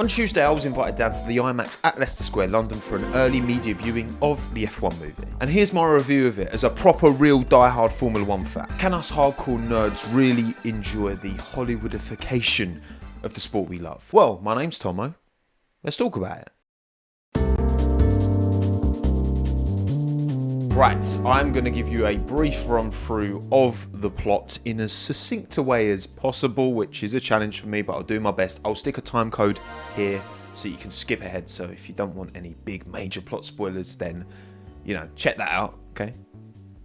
On Tuesday, I was invited down to the IMAX at Leicester Square, London for an early media viewing of the F1 movie. And here's my review of it as a proper, real, die-hard Formula 1 fan. Can us hardcore nerds really enjoy the Hollywoodification of the sport we love? Well, my name's Tommo. Let's talk about it. Right, I'm going to give you a brief run through of the plot in as succinct a way as possible, which is a challenge for me, but I'll do my best. I'll stick a time code here so you can skip ahead. So if you don't want any big major plot spoilers, then, check that out, okay?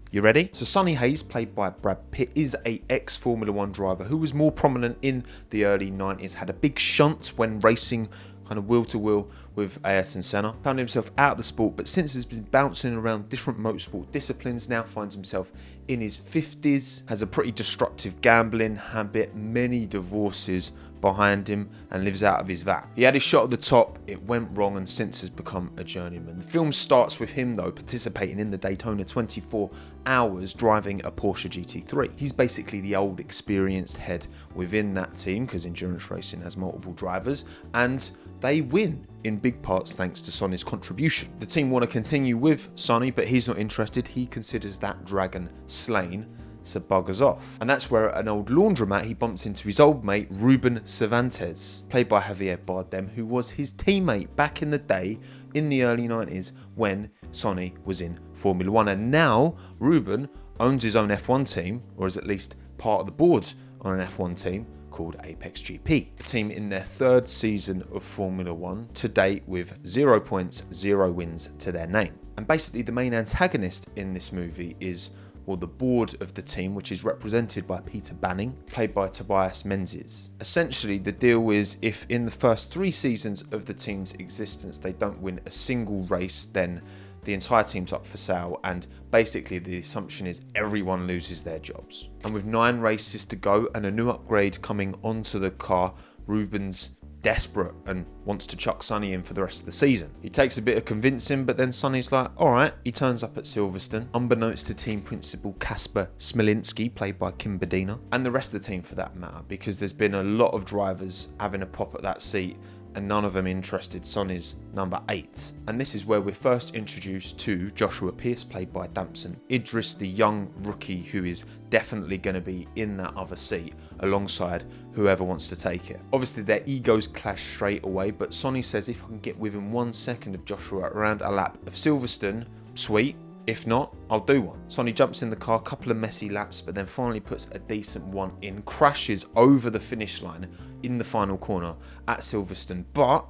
You ready? So Sonny Hayes, played by Brad Pitt, is a ex-Formula 1 driver who was more prominent in the early 90s, had a big shunt when racing kind of wheel-to-wheel with Ayrton Senna. Found himself out of the sport, but since has been bouncing around different motorsport disciplines, now finds himself in his 50s, has a pretty destructive gambling habit, many divorces behind him, and lives out of his van. He had his shot at the top, it went wrong, and since has become a journeyman. The film starts with him, though, participating in the Daytona 24 Hours driving a Porsche GT3. He's basically the old experienced head within that team, because endurance racing has multiple drivers, and they win in big parts thanks to Sonny's contribution. The team want to continue with Sonny, but he's not interested. He considers that dragon slain, so buggers off. And that's where at an old laundromat he bumps into his old mate Ruben Cervantes, played by Javier Bardem, who was his teammate back in the day in the early 90s when Sonny was in Formula 1. And now Ruben owns his own F1 team, or is at least part of the board on an F1 team called Apex GP. A team in their third season of Formula 1 to date with 0 points, 0 wins to their name. And basically the main antagonist in this movie is, well, the board of the team, which is represented by Peter Banning, played by Tobias Menzies. Essentially, the deal is if in the first 3 seasons of the team's existence they don't win a single race, then the entire team's up for sale, and basically the assumption is everyone loses their jobs. And with 9 races to go and a new upgrade coming onto the car, Ruben's desperate and wants to chuck Sonny in for the rest of the season. He takes a bit of convincing, but then Sonny's like, alright. He turns up at Silverstone, unbeknownst to team principal Kasper Smolinski, played by Kim Bodina, and the rest of the team for that matter, because there's been a lot of drivers having a pop at that seat and none of them interested Sonny's number 8. And this is where we're first introduced to Joshua Pierce, played by Damson Idris, the young rookie who is definitely going to be in that other seat alongside whoever wants to take it. Obviously their egos clash straight away, but Sonny says if I can get within 1 second of Joshua around a lap of Silverstone, sweet. If not, I'll do one. Sonny jumps in the car, a couple of messy laps, but then finally puts a decent one in, crashes over the finish line in the final corner at Silverstone, but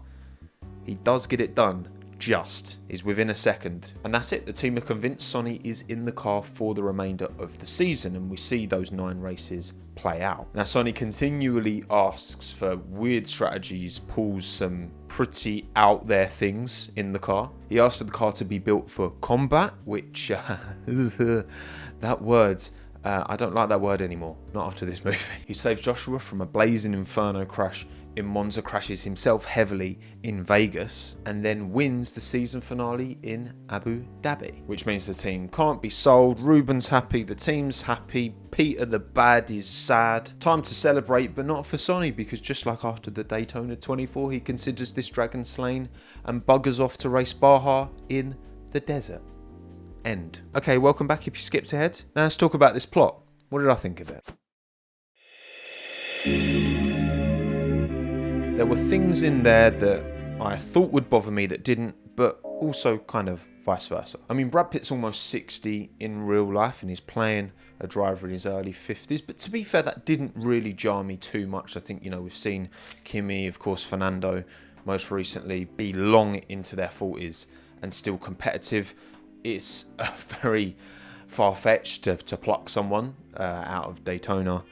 he does get it done. Just is within a second, and that's it. The team are convinced Sonny is in the car for the remainder of the season, and we see those 9 races play out. Now Sonny continually asks for weird strategies, pulls some pretty out there things in the car. He asks for the car to be built for combat, which that word, I don't like that word anymore, not after this movie. He saves Joshua from a blazing inferno crash in Monza, crashes himself heavily in Vegas, and then wins the season finale in Abu Dhabi, which means the team can't be sold. Ruben's happy, the team's happy, Peter the bad is sad. Time to celebrate, but not for Sonny, because just like after the Daytona 24, he considers this dragon slain and buggers off to race Baja in the desert. End. Okay, welcome back if you skipped ahead. Now let's talk about this plot. What did I think of it? There were things in there that I thought would bother me that didn't, but also kind of vice versa. I mean, Brad Pitt's almost 60 in real life and he's playing a driver in his early 50s, but to be fair, that didn't really jar me too much. I think, we've seen Kimi, of course, Fernando, most recently, be long into their 40s and still competitive. It's very far-fetched to pluck someone out of Daytona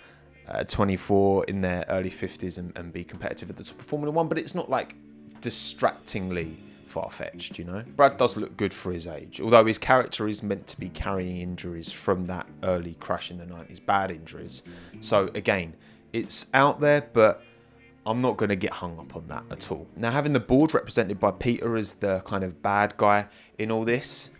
24 in their early 50s and be competitive at the top of Formula 1, but it's not like distractingly far-fetched, Brad does look good for his age, although his character is meant to be carrying injuries from that early crash in the 90s, bad injuries. So again, it's out there, but I'm not going to get hung up on that at all. Now, having the board represented by Peter as the kind of bad guy in all this,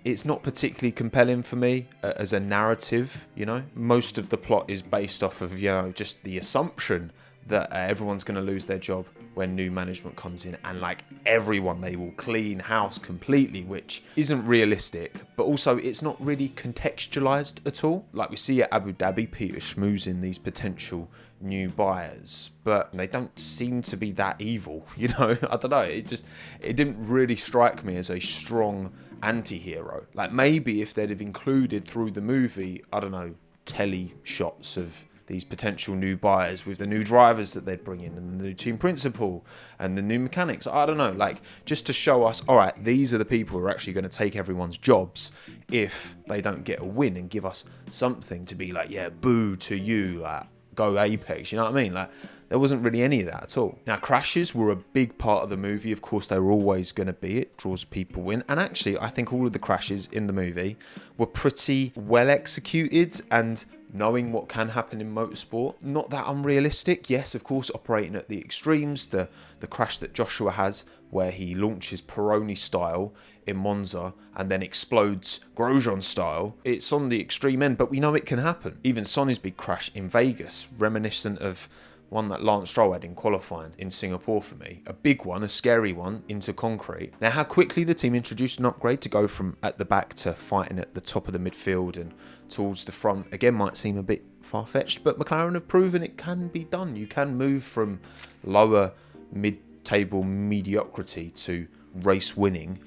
it's not particularly compelling for me as a narrative, Most of the plot is based off of, just the assumption that everyone's going to lose their job when new management comes in, and like everyone, they will clean house completely, which isn't realistic, but also it's not really contextualized at all. Like we see at Abu Dhabi, Peter schmoozing these potential new buyers, but they don't seem to be that evil, you know. I don't know, it didn't really strike me as a strong anti-hero. Like maybe if they'd have included through the movie, I don't know, telly shots of these potential new buyers with the new drivers that they'd bring in and the new team principal and the new mechanics, I don't know, like just to show us, all right, these are the people who are actually going to take everyone's jobs if they don't get a win, and give us something to be like, yeah, boo to you, like go Apex, you know what I mean? Like there wasn't really any of that at all. Now, crashes were a big part of the movie. Of course, they were always going to be. It draws people in. And actually, I think all of the crashes in the movie were pretty well executed, and knowing what can happen in motorsport, not that unrealistic. Yes, of course, operating at the extremes, the crash that Joshua has where he launches Peroni style in Monza and then explodes Grosjean style, it's on the extreme end, but we know it can happen. Even Sonny's big crash in Vegas, reminiscent of one that Lance Stroll had in qualifying in Singapore for me. A big one, a scary one, into concrete. Now, how quickly the team introduced an upgrade to go from at the back to fighting at the top of the midfield and towards the front, again, might seem a bit far-fetched, but McLaren have proven it can be done. You can move from lower mid-table mediocrity to race winning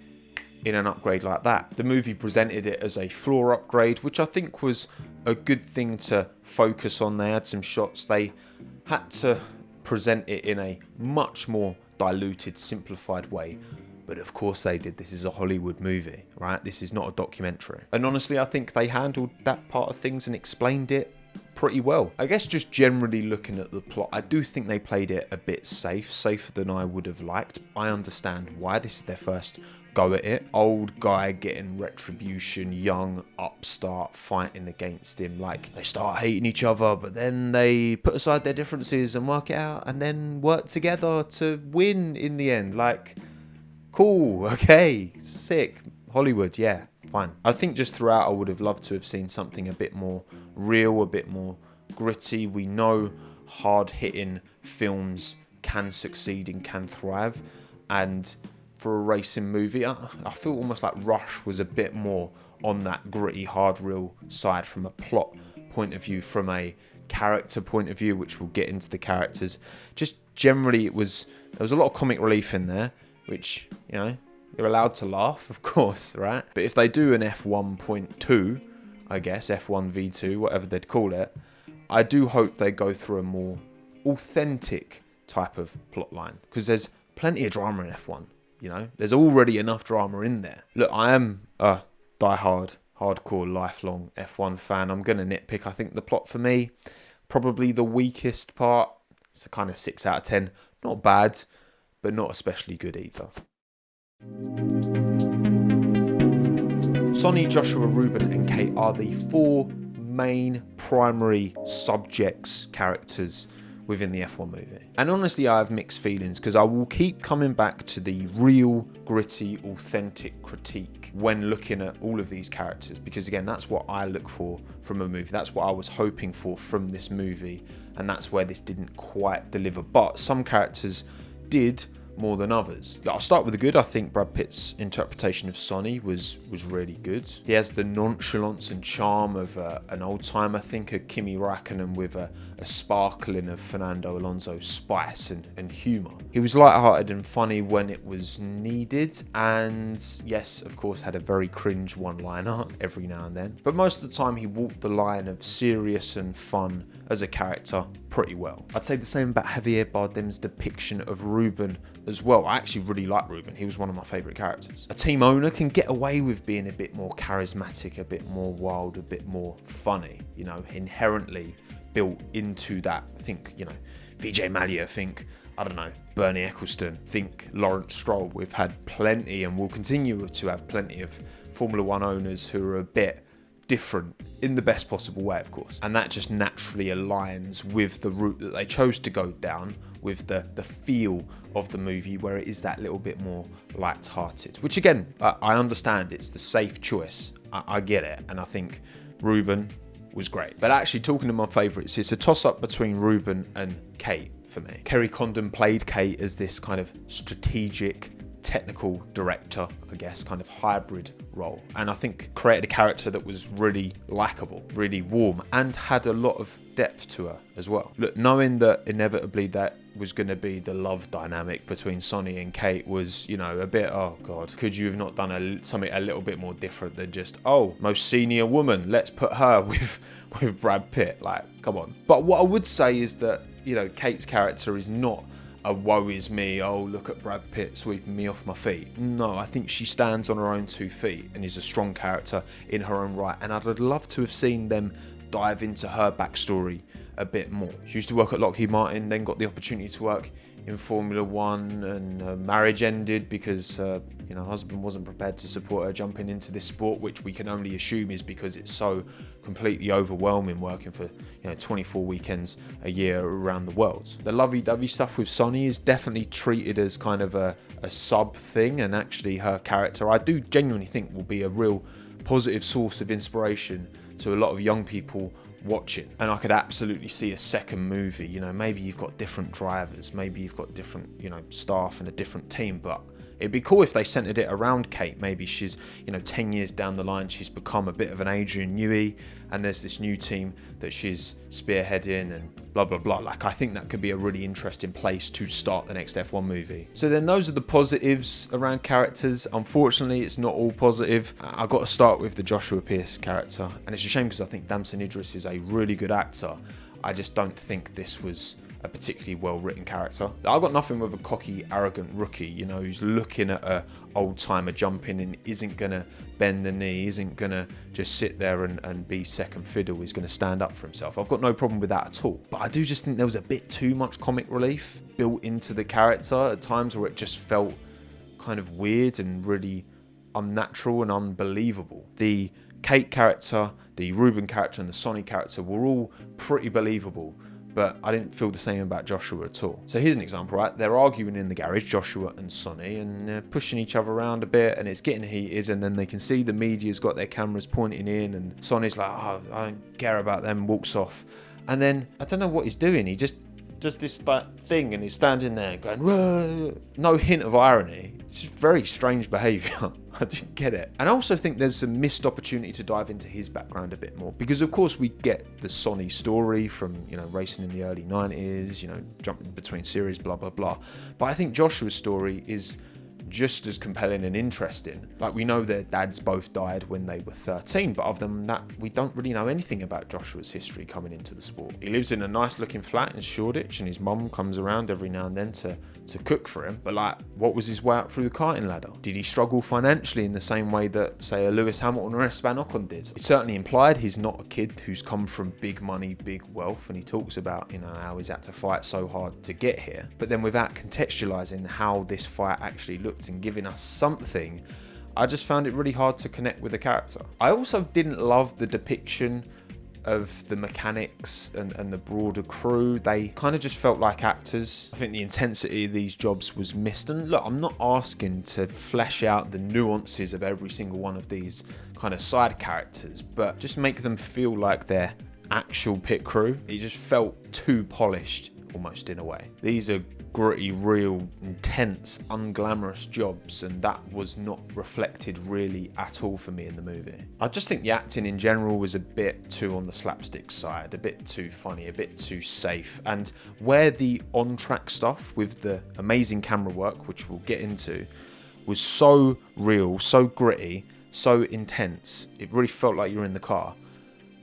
in an upgrade like that. The movie presented it as a floor upgrade, which I think was a good thing to focus on. They had some shots. They had to present it in a much more diluted, simplified way. But of course they did. This is a Hollywood movie, right? This is not a documentary. And honestly, I think they handled that part of things and explained it pretty well. I guess just generally looking at the plot, I do think they played it a bit safer than I would have liked. I understand why. This is their first go at it. Old guy getting retribution, young upstart fighting against him. Like, they start hating each other, but then they put aside their differences and work it out and then work together to win in the end. Like, cool, okay, sick. Hollywood, yeah, fine. I think just throughout I would have loved to have seen something a bit more real, a bit more gritty. We know hard-hitting films can succeed and can thrive, and for a racing movie, I feel almost like Rush was a bit more on that gritty, hard, real side from a plot point of view, from a character point of view, which we'll get into the characters. Just generally, there was a lot of comic relief in there, which, you know, you're allowed to laugh, of course, right? But if they do an F1.2, I guess, F1 V2, whatever they'd call it, I do hope they go through a more authentic type of plot line, because there's plenty of drama in F1, you know? There's already enough drama in there. Look, I am a diehard, hardcore, lifelong F1 fan. I'm going to nitpick. I think the plot for me, probably the weakest part. It's a kind of 6 out of 10. Not bad, but not especially good either. Sonny, Joshua, Ruben and Kate are the 4 main primary subjects, characters within the F1 movie. And honestly, I have mixed feelings, because I will keep coming back to the real, gritty, authentic critique when looking at all of these characters, because again, that's what I look for from a movie. That's what I was hoping for from this movie, and that's where this didn't quite deliver. But some characters did more than others. I'll start with the good. I think Brad Pitt's interpretation of Sonny was really good. He has the nonchalance and charm of an old timer. Think of Kimi Räikkönen with a sparkling of Fernando Alonso's spice and humour. He was lighthearted and funny when it was needed, and yes, of course, had a very cringe one-liner every now and then. But most of the time, he walked the line of serious and fun as a character pretty well. I'd say the same about Javier Bardem's depiction of Ruben as well. I actually really like Ruben. He was one of my favourite characters. A team owner can get away with being a bit more charismatic, a bit more wild, a bit more funny, you know, inherently built into that. Think, you know, Vijay Mallya, think, I don't know, Bernie Ecclestone, think Lawrence Stroll. We've had plenty and will continue to have plenty of Formula One owners who are a bit different in the best possible way, of course, and that just naturally aligns with the route that they chose to go down, with the feel of the movie, where it is that little bit more light-hearted, which again, I understand it's the safe choice. I get it, and I think Ruben was great. But actually, talking to my favourites, it's a toss-up between Ruben and Kate for me. Kerry Condon played Kate as this kind of strategic, technical director, I guess, kind of hybrid role. And I think created a character that was really likable, really warm, and had a lot of depth to her as well. Look, knowing that inevitably that was going to be the love dynamic between Sonny and Kate was, you know, a bit, oh God, could you have not done something a little bit more different than just, oh, most senior woman, let's put her with Brad Pitt. Like, come on. But what I would say is that, you know, Kate's character is not a woe is me, oh, look at Brad Pitt sweeping me off my feet. No, I think she stands on her own 2 feet and is a strong character in her own right. And I'd love to have seen them dive into her backstory a bit more. She used to work at Lockheed Martin, then got the opportunity to work in Formula One, and her marriage ended because her husband wasn't prepared to support her jumping into this sport, which we can only assume is because it's so completely overwhelming working for 24 weekends a year around the world. The lovey-dovey stuff with Sonny is definitely treated as kind of a sub thing, and actually her character, I do genuinely think, will be a real positive source of inspiration to a lot of young people watching. And I could absolutely see a second movie. You know, maybe you've got different drivers, maybe you've got different, staff and a different team, but it'd be cool if they centered it around Kate. Maybe she's, 10 years down the line, she's become a bit of an Adrian Newey, and there's this new team that she's spearheading and blah, blah, blah. Like, I think that could be a really interesting place to start the next F1 movie. So then those are the positives around characters. Unfortunately, it's not all positive. I've got to start with the Joshua Pierce character. And it's a shame because I think Damson Idris is a really good actor. I just don't think this was a particularly well-written character. I've got nothing with a cocky, arrogant rookie, who's looking at a old-timer jumping and isn't going to bend the knee, isn't going to just sit there and be second fiddle, is going to stand up for himself. I've got no problem with that at all. But I do just think there was a bit too much comic relief built into the character at times, where it just felt kind of weird and really unnatural and unbelievable. The Kate character, the Ruben character, and the Sonny character were all pretty believable, but I didn't feel the same about Joshua at all. So here's an example, right? They're arguing in the garage, Joshua and Sonny, and they're pushing each other around a bit, and it's getting heated, and then they can see the media's got their cameras pointing in, and Sonny's like, oh, I don't care about them, walks off. And then, I don't know what he's doing, he just does that thing, and he's standing there going, whoa, no hint of irony. It's just very strange behaviour. I didn't get it. And I also think there's a missed opportunity to dive into his background a bit more, because of course we get the Sonny story from, racing in the early 90s, jumping between series, blah, blah, blah. But I think Joshua's story is just as compelling and interesting. Like, we know their dads both died when they were 13, but other than that, we don't really know anything about Joshua's history coming into the sport. He lives in a nice looking flat in Shoreditch, and his mum comes around every now and then to cook for him. But like, what was his way up through the karting ladder? Did he struggle financially in the same way that, say, a Lewis Hamilton or Esteban Ocon did? It's certainly implied he's not a kid who's come from big money, big wealth, and he talks about, how he's had to fight so hard to get here. But then without contextualizing how this fight actually looked and giving us something, I just found it really hard to connect with the character. I also didn't love the depiction of the mechanics and the broader crew. They kind of just felt like actors. I think the intensity of these jobs was missed. And look, I'm not asking to flesh out the nuances of every single one of these kind of side characters, but just make them feel like they're actual pit crew. It just felt too polished, almost, in a way. These are gritty, real, intense, unglamorous jobs, and that was not reflected really at all for me in the movie. I just think the acting in general was a bit too on the slapstick side, a bit too funny, a bit too safe, and where the on-track stuff with the amazing camera work, which we'll get into, was so real, so gritty, so intense, it really felt like you were in the car.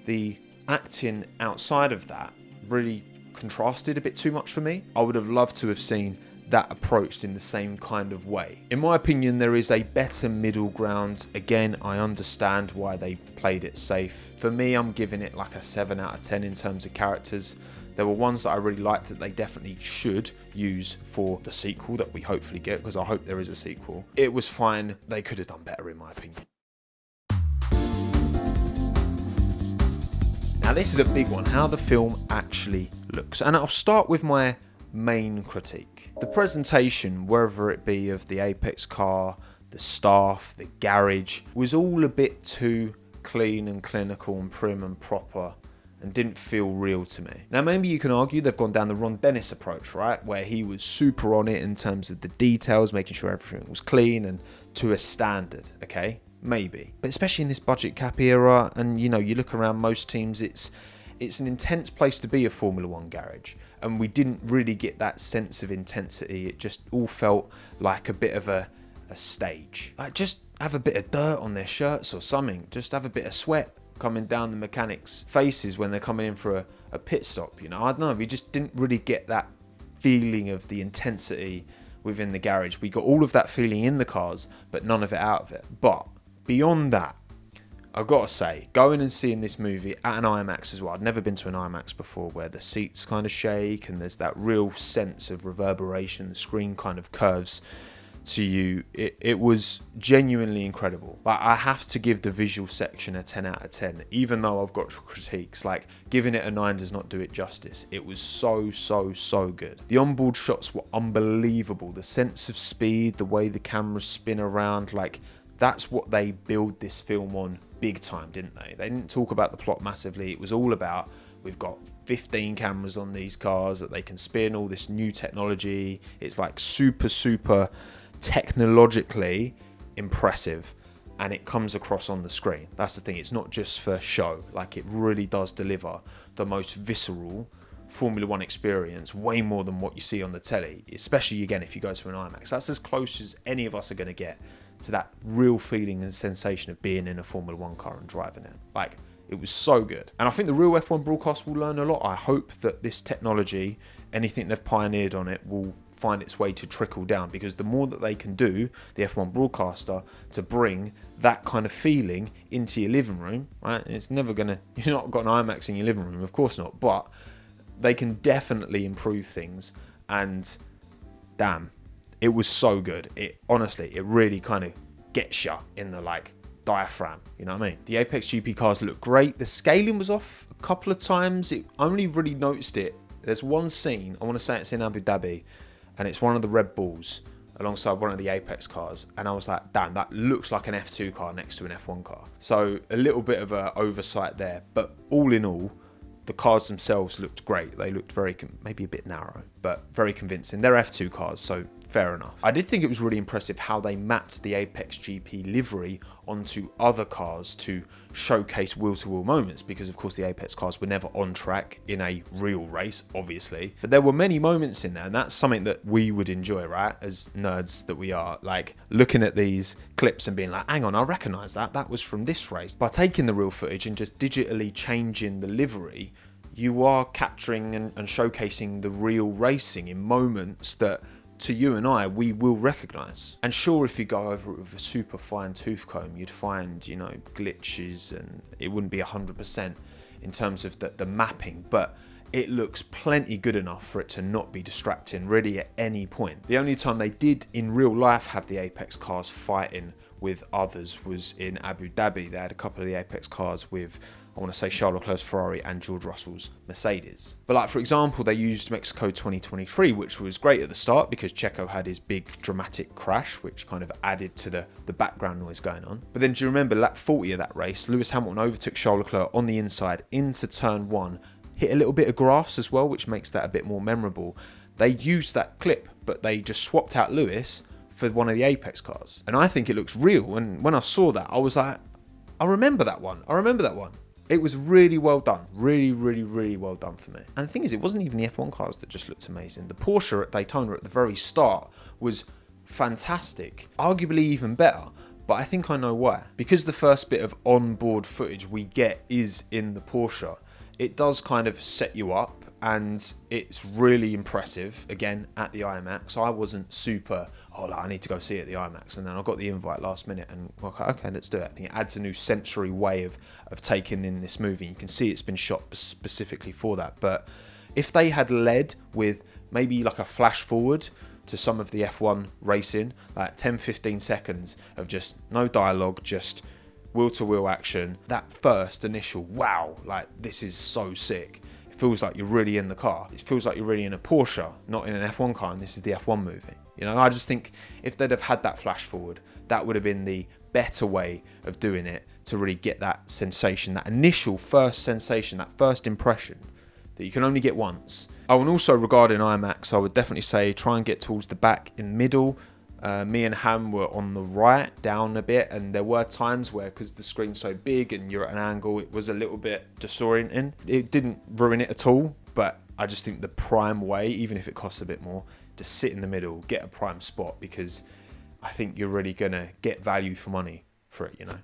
The acting outside of that really contrasted a bit too much for me. I would have loved to have seen that approached in the same kind of way. In my opinion, there is a better middle ground. Again, I understand why they played it safe. For me, I'm giving it like a 7 out of 10 in terms of characters. There were ones that I really liked that they definitely should use for the sequel that we hopefully get, because I hope there is a sequel. It was fine. They could have done better, in my opinion. Now, this is a big one, how the film actually looks. And I'll start with my main critique. The presentation, whether it be of the Apex car, the staff, the garage, was all a bit too clean and clinical and prim and proper and didn't feel real to me. Now, maybe you can argue they've gone down the Ron Dennis approach, right? Where he was super on it in terms of the details, making sure everything was clean and to a standard, okay? Maybe. But especially in this budget cap era, and you look around most teams, it's an intense place to be, a Formula One garage. And we didn't really get that sense of intensity. It just all felt like a bit of a stage. Like, just have a bit of dirt on their shirts or something. Just have a bit of sweat coming down the mechanics' faces when they're coming in for a pit stop. I don't know. We just didn't really get that feeling of the intensity within the garage. We got all of that feeling in the cars, but none of it out of it. But beyond that, I've got to say, going and seeing this movie at an IMAX as well. I'd never been to an IMAX before, where the seats kind of shake and there's that real sense of reverberation. The screen kind of curves to you. It was genuinely incredible. But I have to give the visual section a 10 out of 10, even though I've got critiques. Like, giving it a 9 does not do it justice. It was so good. The onboard shots were unbelievable. The sense of speed, the way the cameras spin around, like, that's what they build this film on big time, didn't they? They didn't talk about the plot massively. It was all about, we've got 15 cameras on these cars that they can spin, all this new technology. It's like super technologically impressive, and it comes across on the screen. That's the thing. It's not just for show. Like, it really does deliver the most visceral Formula One experience, way more than what you see on the telly, especially, again, if you go to an IMAX. That's as close as any of us are going to get to that real feeling and sensation of being in a Formula One car and driving it. Like, it was so good. And I think the real F1 broadcast will learn a lot. I hope that this technology, anything they've pioneered on it, will find its way to trickle down, because the more that they can do, the F1 broadcaster, to bring that kind of feeling into your living room, right? It's never gonna, you're not got an IMAX in your living room, of course not, but they can definitely improve things. And damn, it was so good. It honestly, it really kind of gets you in the diaphragm, you know what I mean? The Apex GP cars look great. The scaling was off a couple of times. It only really noticed it. There's one scene, I want to say it's in Abu Dhabi, and it's one of the Red Bulls alongside one of the Apex cars, and I was like, damn, that looks like an F2 car next to an F1 car. So a little bit of an oversight there, but all in all, the cars themselves looked great. They looked very, maybe a bit narrow, but very convincing. They're F2 cars, so fair enough. I did think it was really impressive how they mapped the Apex GP livery onto other cars to showcase wheel-to-wheel moments, because of course the Apex cars were never on track in a real race, obviously. But there were many moments in there, and that's something that we would enjoy, right? As nerds that we are, like looking at these clips and being like, hang on, I recognise that. That was from this race. By taking the real footage and just digitally changing the livery, you are capturing and showcasing the real racing in moments that, to you and I, we will recognise. And sure, if you go over it with a super fine tooth comb, you'd find, glitches, and it wouldn't be 100% in terms of the mapping, but it looks plenty good enough for it to not be distracting really at any point. The only time they did in real life have the Apex cars fighting with others was in Abu Dhabi. They had a couple of the Apex cars with, I want to say, Charles Leclerc's Ferrari and George Russell's Mercedes. But like, for example, they used Mexico 2023, which was great at the start because Checo had his big dramatic crash, which kind of added to the background noise going on. But then do you remember lap 40 of that race, Lewis Hamilton overtook Charles Leclerc on the inside into turn 1, hit a little bit of grass as well, which makes that a bit more memorable. They used that clip, but they just swapped out Lewis for one of the Apex cars. And I think it looks real. And when I saw that, I was like, I remember that one. It was really well done. Really well done for me. And the thing is, it wasn't even the F1 cars that just looked amazing. The Porsche at Daytona at the very start was fantastic. Arguably even better. But I think I know why. Because the first bit of onboard footage we get is in the Porsche, it does kind of set you up, and it's really impressive, again, at the IMAX. I wasn't super, I need to go see it at the IMAX. And then I got the invite last minute and, okay, let's do it. I think it adds a new sensory way of taking in this movie. You can see it's been shot specifically for that. But if they had led with maybe like a flash forward to some of the F1 racing, like 10-15 seconds of just no dialogue, just wheel-to-wheel action, that first initial, wow, like this is so sick. It feels like you're really in the car. It feels like you're really in a Porsche, not in an F1 car, and this is the F1 movie. I just think if they'd have had that flash forward, that would have been the better way of doing it to really get that sensation, that initial first sensation, that first impression that you can only get once. Oh, and also regarding IMAX, I would definitely say try and get towards the back in middle. Me and Ham were on the right, down a bit, and there were times where, because the screen's so big and you're at an angle, it was a little bit disorienting. It didn't ruin it at all, but I just think the prime way, even if it costs a bit more, to sit in the middle, get a prime spot, because I think you're really going to get value for money for it, you know.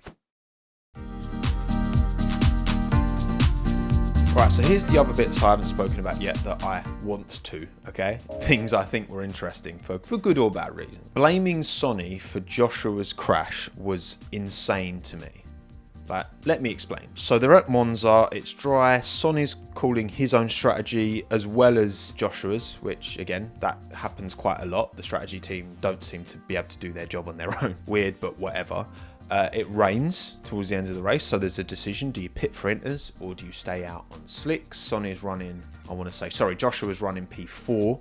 Right, so here's the other bits I haven't spoken about yet that I want to, okay? Things I think were interesting for good or bad reasons. Blaming Sonny for Joshua's crash was insane to me. Like, let me explain. So they're at Monza, it's dry, Sonny's calling his own strategy as well as Joshua's, which again, that happens quite a lot. The strategy team don't seem to be able to do their job on their own. Weird, but whatever. It rains towards the end of the race, so there's a decision. Do you pit for inters or do you stay out on slicks? Sonny's running, Joshua's running P4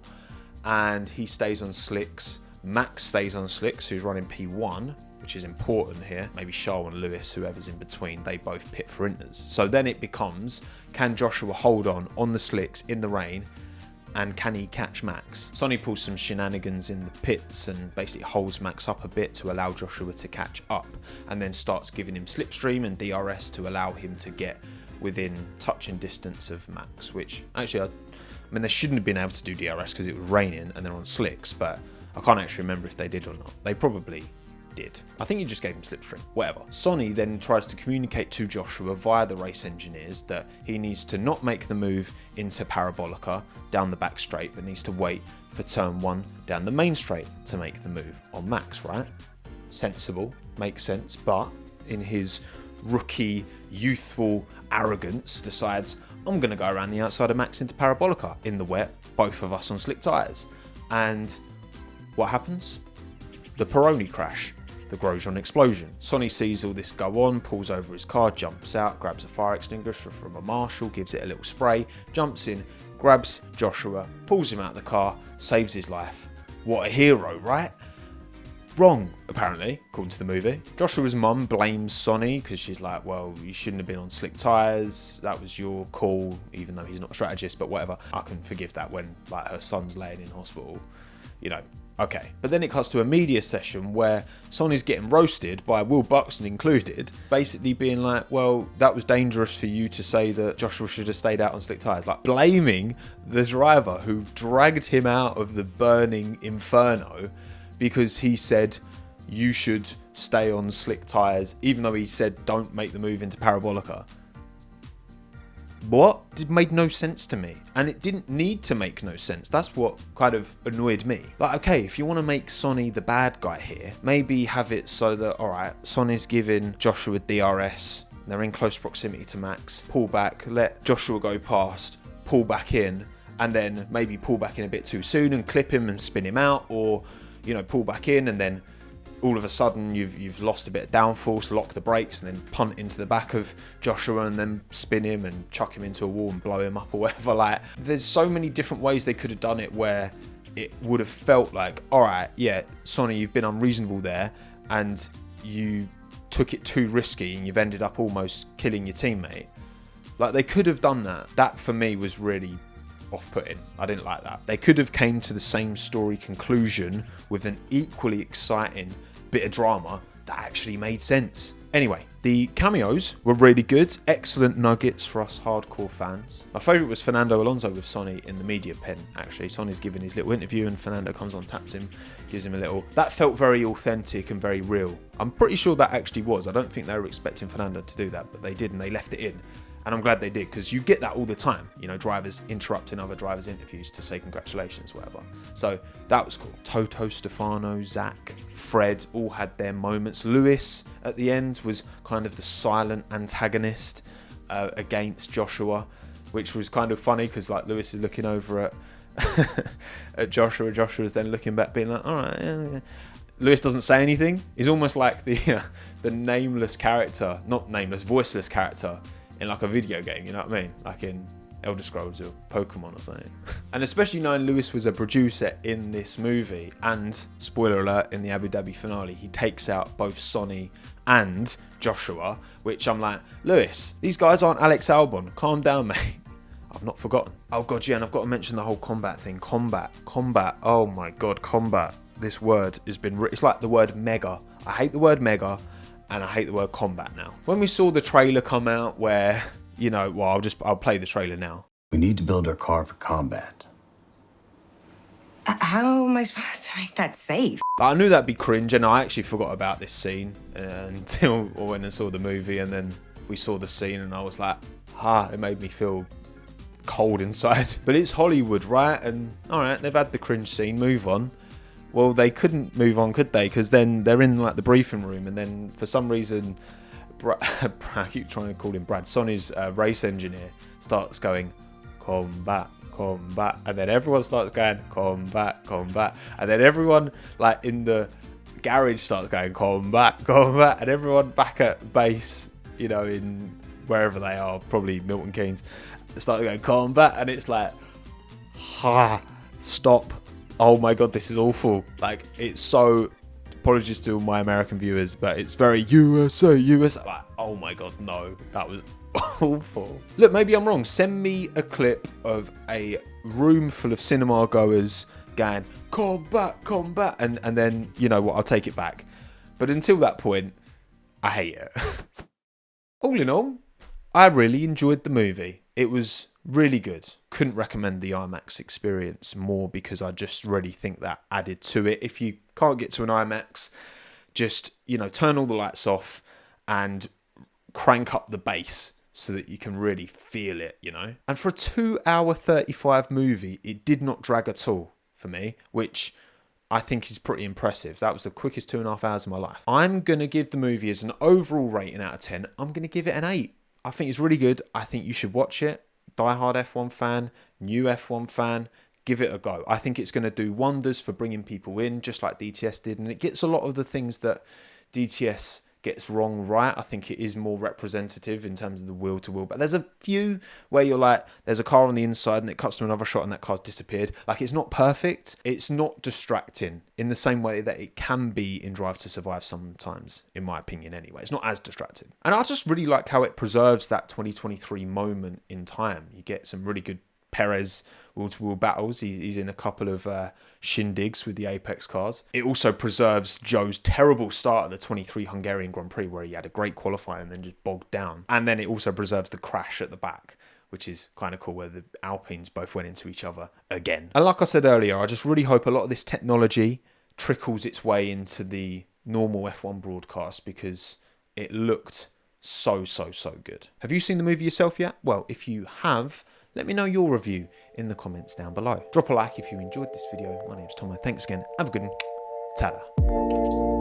and he stays on slicks. Max stays on slicks, who's running P1, which is important here. Maybe Charles and Lewis, whoever's in between, they both pit for inters. So then it becomes, can Joshua hold on the slicks in the rain? And can he catch Max? Sonny pulls some shenanigans in the pits and basically holds Max up a bit to allow Joshua to catch up, and then starts giving him slipstream and DRS to allow him to get within touching distance of Max, which actually, I mean, they shouldn't have been able to do DRS because it was raining and they're on slicks, but I can't actually remember if they did or not. They probably did. I think he just gave him slipstream, whatever. Sonny then tries to communicate to Joshua via the race engineers that he needs to not make the move into Parabolica down the back straight, but needs to wait for turn 1 down the main straight to make the move on Max, right? Sensible, makes sense, but in his rookie, youthful arrogance decides, I'm going to go around the outside of Max into Parabolica in the wet, both of us on slick tyres. And what happens? The Peroni crash. The Grosjean explosion. Sonny sees all this go on, pulls over his car, jumps out, grabs a fire extinguisher from a marshal, gives it a little spray, jumps in, grabs Joshua, pulls him out of the car, saves his life. What a hero, right? Wrong, apparently, according to the movie. Joshua's mum blames Sonny because she's like, well, you shouldn't have been on slick tyres, that was your call, even though he's not a strategist, but whatever. I can forgive that when like her son's laying in hospital, you know. Okay, but then it cuts to a media session where Sonny's getting roasted by Will Buxton included, basically being like, well, that was dangerous for you to say that Joshua should have stayed out on slick tyres. Like, blaming the driver who dragged him out of the burning inferno because he said you should stay on slick tyres, even though he said don't make the move into Parabolica. What? It made no sense to me, and it didn't need to make no sense. That's what kind of annoyed me. Like, okay, if you want to make Sonny the bad guy here, maybe have it so that, alright, Sonny's giving Joshua DRS, they're in close proximity to Max, pull back, let Joshua go past, pull back in, and then maybe pull back in a bit too soon and clip him and spin him out, or, you know, pull back in and then all of a sudden you've lost a bit of downforce, lock the brakes, and then punt into the back of Joshua and then spin him and chuck him into a wall and blow him up or whatever. Like, there's so many different ways they could have done it where it would have felt like, all right, yeah, Sonny, you've been unreasonable there and you took it too risky and you've ended up almost killing your teammate. Like, they could have done that. That for me was really off-putting. I didn't like that. They could have came to the same story conclusion with an equally exciting bit of drama that actually made sense. Anyway, the cameos were really good. Excellent nuggets for us hardcore fans. My favourite was Fernando Alonso with Sonny in the media pen, actually. Sonny's giving his little interview and Fernando comes on, taps him, gives him a little... That felt very authentic and very real. I'm pretty sure that actually was. I don't think they were expecting Fernando to do that, but they did and they left it in. And I'm glad they did, because you get that all the time. You know, drivers interrupting other drivers' interviews to say congratulations, whatever. So that was cool. Toto, Stefano, Zach, Fred all had their moments. Lewis at the end was kind of the silent antagonist against Joshua, which was kind of funny because like Lewis is looking over at Joshua. Joshua's then looking back, being like, all right, yeah. Lewis doesn't say anything. He's almost like the nameless character, not nameless, voiceless character in like a video game, you know what I mean? Like in Elder Scrolls or Pokemon or something. And especially knowing Lewis was a producer in this movie, and spoiler alert, in the Abu Dhabi finale, he takes out both Sonny and Joshua, which I'm like, Lewis, these guys aren't Alex Albon. Calm down, mate. I've not forgotten. Oh god, yeah, and I've got to mention the whole combat thing. Combat. Oh my god, combat. This word has been, it's like the word mega. I hate the word mega, and I hate the word combat now. When we saw the trailer come out where, you know, well, I'll play the trailer now. We need to build our car for combat. How am I supposed to make that safe? I knew that'd be cringe, and I actually forgot about this scene until I went and saw the movie, and then we saw the scene, and I was like, it made me feel cold inside. But it's Hollywood, right? And all right, they've had the cringe scene, move on. Well, they couldn't move on, could they? Because then they're in like the briefing room, and then for some reason, I keep trying to call him Brad, Sonny's race engineer starts going, combat, and then everyone starts going, combat, and then everyone like in the garage starts going, combat, and everyone back at base, you know, in wherever they are, probably Milton Keynes, start going combat, and it's like, stop. Oh my god, this is awful. Like, it's so, apologies to all my American viewers, but it's very USA. Like, oh my god, no, that was awful. Look, maybe I'm wrong. Send me a clip of a room full of cinema goers going, combat, and then, you know what, I'll take it back. But until that point, I hate it. All in all, I really enjoyed the movie. It was really good. Couldn't recommend the IMAX experience more because I just really think that added to it. If you can't get to an IMAX, just, you know, turn all the lights off and crank up the bass so that you can really feel it, you know. And for a 2-hour 35 movie, it did not drag at all for me, which I think is pretty impressive. That was the quickest 2.5 hours of my life. I'm going to give the movie as an overall rating out of 10. I'm going to give it an 8. I think it's really good. I think you should watch it. Die-hard F1 fan, new F1 fan, give it a go. I think it's going to do wonders for bringing people in, just like DTS did. And it gets a lot of the things that DTS gets wrong right. I think it is more representative in terms of the wheel to wheel, but there's a few where you're like, there's a car on the inside and it cuts to another shot and that car's disappeared. Like, it's not perfect. It's not distracting in the same way that it can be in Drive to Survive sometimes, in my opinion anyway. It's not as distracting. And I just really like how it preserves that 2023 moment in time. You get some really good Perez wheel-to-wheel battles. He's in a couple of shindigs with the Apex cars. It also preserves Joe's terrible start at the 23 Hungarian Grand Prix, where he had a great qualifying and then just bogged down. And then it also preserves the crash at the back, which is kind of cool, where the Alpines both went into each other again. And like I said earlier, I just really hope a lot of this technology trickles its way into the normal F1 broadcast, because it looked so good. Have you seen the movie yourself yet? Well, if you have, let me know your review in the comments down below. Drop a like if you enjoyed this video. My name's Tommo. Thanks again. Have a good one. Ta-da.